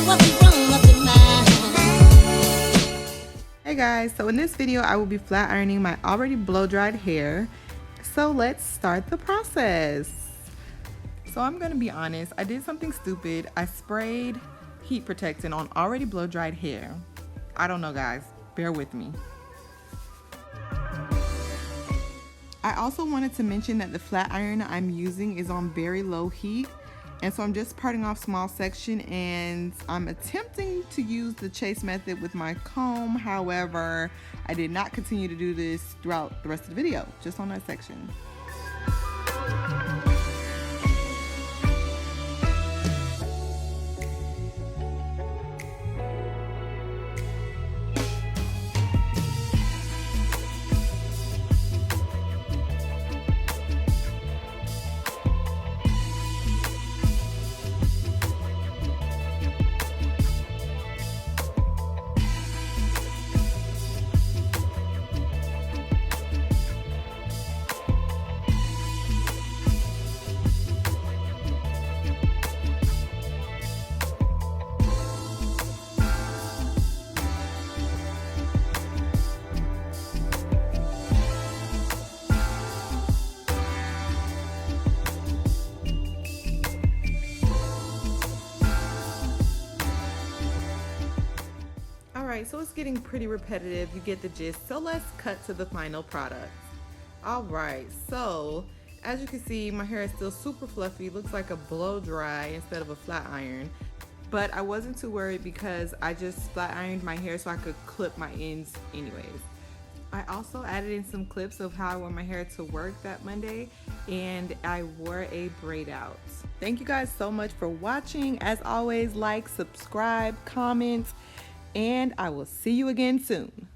Hey guys, so in this video I will be flat ironing my already blow dried hair. So let's start the process. So I'm gonna be honest, I did something stupid. I sprayed heat protectant on already blow dried hair. I don't know guys, bear with me. I also wanted to mention that the flat iron I'm using is on very low heat. And so I'm just parting off small section, and I'm attempting to use the chase method with my comb. However, I did not continue to do this throughout the rest of the video, just on that section. Alright, so it's getting pretty repetitive, you get the gist, so let's cut to the final product. Alright, so as you can see, my hair is still super fluffy, looks like a blow dry instead of a flat iron, but I wasn't too worried because I just flat ironed my hair so I could clip my ends anyways. I also added in some clips of how I want my hair to work that Monday, and I wore a braid out. Thank you guys so much for watching. As always, like, subscribe, comment, and I will see you again soon.